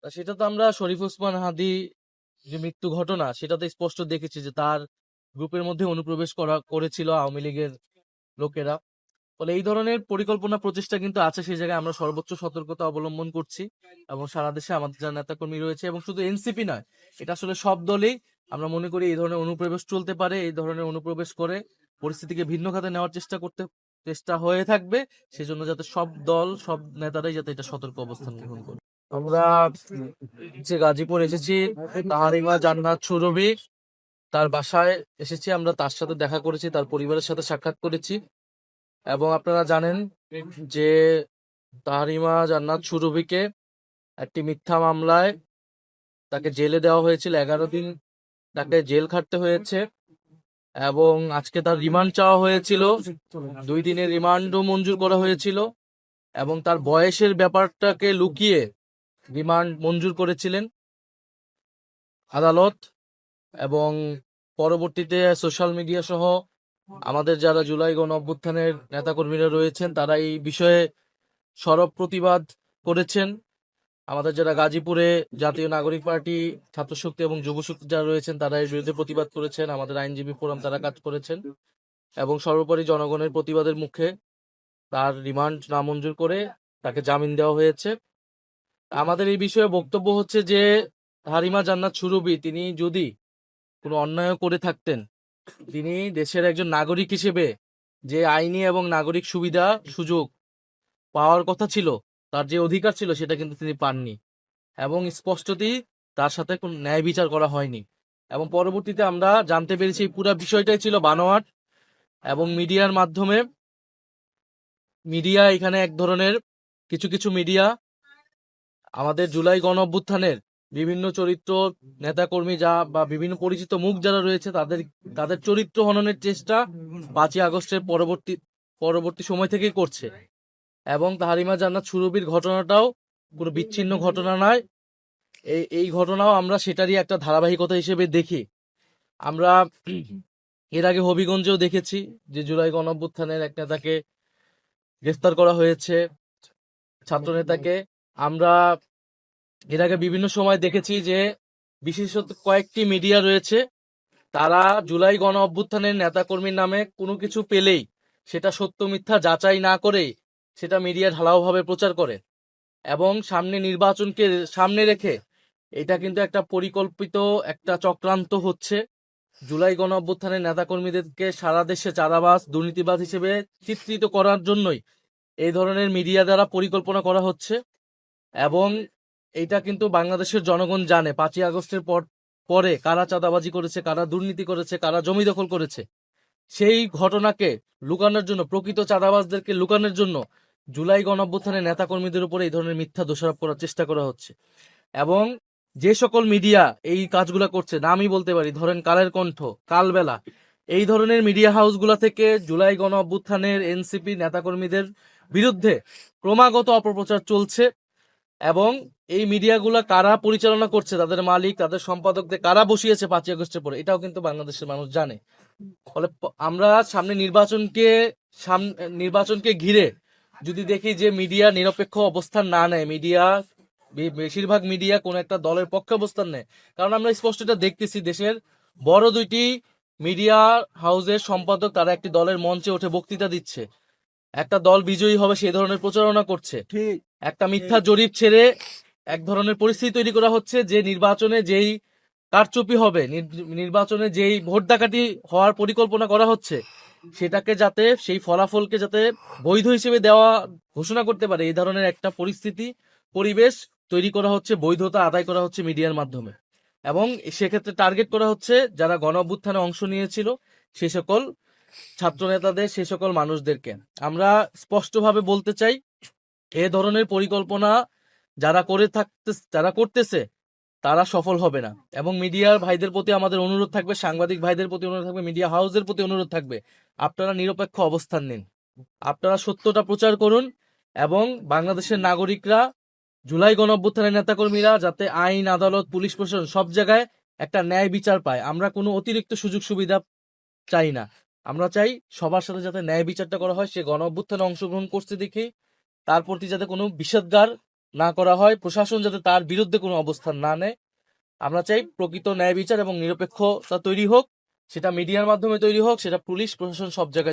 সেটা তো আমরা শরীফ ওসমান হাদি যে মৃত্যু ঘটনা সেটাতে স্পষ্ট দেখেছি যে তার গ্রুপের মধ্যে অনুপ্রবেশ করেছিল আওয়ামী লীগের লোকেরা। ফলে এই ধরনের পরিকল্পনা প্রচেষ্টা কিন্তু আছে, সেই জায়গায় আমরা সর্বোচ্চ সতর্কতা অবলম্বন করছি এবং সারা দেশে আমাদের যারা নেতাকর্মী রয়েছে এবং শুধু এনসিপি নয়, এটা আসলে সব দলেই আমরা মনে করি এই ধরনের অনুপ্রবেশ চলতে পারে। এই ধরনের অনুপ্রবেশ করে পরিস্থিতিকে ভিন্ন খাতে নেওয়ার চেষ্টা হয়ে থাকবে। সেজন্য যাতে সব দল সব নেতারাই যাতে এটা সতর্ক অবস্থান গ্রহণ করে। আমরা যে গাজীপুর এসেছি, তাহারিমা জান্নাত সুরভি তার বাসায় এসেছি, আমরা তার সাথে দেখা করেছি, তার পরিবারের সাথে সাক্ষাৎ করেছি এবং আপনারা জানেন যে তাহারিমা জান্নাত সুরভিকে একটি মিথ্যা মামলায় তাকে জেলে দেওয়া হয়েছিল, 11 দিন তাকে জেল খাটতে হয়েছে এবং আজকে তার রিমান্ড চাওয়া হয়েছিল, 2 দিনের রিমান্ডও মঞ্জুর করা হয়েছিল এবং তার বয়সের ব্যাপারটাকে লুকিয়ে রিমান্ড মঞ্জুর করেছিলেন আদালত। এবং পরবর্তীতে সোশ্যাল মিডিয়া সহ আমাদের যারা জুলাই গণ অভ্যুত্থানের নেতাকর্মীরা রয়েছেন তারা এই বিষয়ে সরব প্রতিবাদ করেছেন। আমাদের যারা গাজীপুরে জাতীয় নাগরিক পার্টি, ছাত্রশক্তি এবং যুবশক্তি যারা রয়েছেন তারা এর বিরুদ্ধে প্রতিবাদ করেছেন। আমাদের আইনজীবী ফোরাম তারা কাজ করেছেন এবং সর্বোপরি জনগণের প্রতিবাদের মুখে তার রিমান্ড নামঞ্জুর করে তাকে জামিন দেওয়া হয়েছে। আমাদের এই বিষয়ে বক্তব্য হচ্ছে যে হারিমা জান্নাত সুরভি তিনি যদি কোনো অন্যায় করে থাকতেন, তিনি দেশের একজন নাগরিক হিসেবে যে আইনি এবং নাগরিক সুবিধা সুযোগ পাওয়ার কথা ছিল, তার যে অধিকার ছিল সেটা কিন্তু তিনি পাননি এবং স্পষ্টতই তার সাথে কোনো ন্যায় বিচার করা হয়নি। এবং পরবর্তীতে আমরা জানতে পেরেছি এই পুরো বিষয়টাই ছিল বানোয়াট এবং মিডিয়া এখানে এক ধরনের কিছু কিছু মিডিয়া আমাদের জুলাই গণ অভ্যুত্থানের বিভিন্ন চরিত্র নেতাকর্মী যা বা বিভিন্ন পরিচিত মুখ যারা রয়েছে তাদের চরিত্র হননের চেষ্টা 5ই আগস্টের পরবর্তী সময় থেকেই করছে। এবং তাহারিমা জান্নাত সুরভির ঘটনাটাও কোনো বিচ্ছিন্ন ঘটনা নয়, এই ঘটনাও আমরা সেটারই একটা ধারাবাহিকতা হিসেবে দেখি। আমরা এর আগে হবিগঞ্জেও দেখেছি যে জুলাই গণ অভ্যুত্থানের এক নেতাকে গ্রেফতার করা হয়েছে, ছাত্র নেতাকে। আমরা এর আগে বিভিন্ন সময় দেখেছি যে বিশেষত কয়েকটি মিডিয়া রয়েছে, তারা জুলাই গণ অভ্যুত্থানের নেতাকর্মীর নামে কোনো কিছু পেলেই সেটা সত্য মিথ্যা যাচাই না করেই সেটা মিডিয়া ঢালাওভাবে প্রচার করে এবং নির্বাচনকে সামনে রেখে এটা কিন্তু একটা পরিকল্পিত একটা চক্রান্ত হচ্ছে। জুলাই গণ অভ্যুত্থানের নেতাকর্মীদেরকে সারা দেশে চাঁদাবাজ দুর্নীতিবাজ হিসেবে চিত্রিত করার জন্যই এই ধরনের মিডিয়া দ্বারা পরিকল্পনা করা হচ্ছে। এবং এটা কিন্তু বাংলাদেশের জনগণ জানে 5ই আগস্টের পরে কারা চাঁদাবাজি করেছে, কারা দুর্নীতি করেছে, কারা জমি দখল করেছে। সেই ঘটনাকে লুকানোর জন্য, প্রকৃত চাঁদাবাজদেরকে লুকানোর জন্য জুলাই গণ অভ্যুত্থানের নেতাকর্মীদের উপরে এই ধরনের মিথ্যা দোষারোপ করার চেষ্টা করা হচ্ছে। এবং যে সকল মিডিয়া এই কাজগুলা করছে, নামই বলতে পারি, ধরেন কালের কণ্ঠ, কালবেলা, এই ধরনের মিডিয়া হাউসগুলা থেকে জুলাই গণ অভ্যুত্থানের এনসিপি নেতাকর্মীদের বিরুদ্ধে ক্রমাগত অপপ্রচার চলছে। এবং এই মিডিয়াগুলা কারা পরিচালনা করছে, তাদের মালিক, তাদের সম্পাদকদের কারা বসিয়েছে 5ই আগস্টের পরে, এটাও কিন্তু বাংলাদেশের মানুষ জানে। ফলে আমরা নির্বাচনকে ঘিরে যদি দেখি যে মিডিয়া নিরপেক্ষ অবস্থান না নেয়, বেশিরভাগ মিডিয়া কোন একটা দলের পক্ষে অবস্থান নেয়, কারণ আমরা স্পষ্ট এটা দেখতেছি দেশের বড় 2টি মিডিয়া হাউসের সম্পাদক তারা একটি দলের মঞ্চে উঠে বক্তৃতা দিচ্ছে, একটা দল বিজয়ী হবে সেই ধরনের প্রচারণা করছে। একটা মিথ্যা জরিপ ছেড়ে এক ধরনের পরিস্থিতি তৈরি করা হচ্ছে যে নির্বাচনে যেই কারচুপি হবে, নির্বাচনে যেই ভোট ডাকাতি হওয়ার পরিকল্পনা করা হচ্ছে, সেটাকে যাতে সেই ফলাফলকে যাতে বৈধ হিসেবে দেওয়া ঘোষণা করতে পারে, এই ধরনের একটা পরিবেশ তৈরি করা হচ্ছে, বৈধতা আদায় করা হচ্ছে মিডিয়ার মাধ্যমে। এবং সেক্ষেত্রে টার্গেট করা হচ্ছে যারা গণ অভ্যুত্থানে অংশ নিয়েছিল সে সকল ছাত্র নেতাদের, সে সকল মানুষদেরকে। আমরা স্পষ্টভাবে বলতে চাই, এ ধরনের পরিকল্পনা যারা করতেছে তারা সফল হবে না। এবং মিডিয়ার ভাইদের প্রতি আমাদের অনুরোধ থাকবে, সাংবাদিক ভাইদের প্রতি অনুরোধ থাকবে, মিডিয়া হাউসের প্রতি অনুরোধ থাকবে, আপনারা নিরপেক্ষ অবস্থান নিন, আপনারা সত্যটা প্রচার করুন এবং বাংলাদেশের নাগরিকরা, জুলাই গণ অভ্যুত্থানের নেতাকর্মীরা যাতে আইন, আদালত, পুলিশ প্রশাসন সব জায়গায় একটা ন্যায় বিচার পায়। আমরা কোনো অতিরিক্ত সুযোগ সুবিধা চাই না, আমরা চাই সবার সাথে যাতে ন্যায় বিচারটা করা হয়। সে গণ অভ্যুত্থানে অংশগ্রহণ করছে দেখে তার প্রতি যাতে কোনো বিষেধাজ্ঞার না করা হয়, প্রশাসন যাতে তার বিরুদ্ধে কোনো অবস্থান না নেয়। আমরা চাই প্রকৃত ন্যায় বিচার এবং নিরপেক্ষতা তৈরি হোক, সেটা মিডিয়ার মাধ্যমে তৈরি হোক, সেটা পুলিশ প্রশাসন সব জায়গায়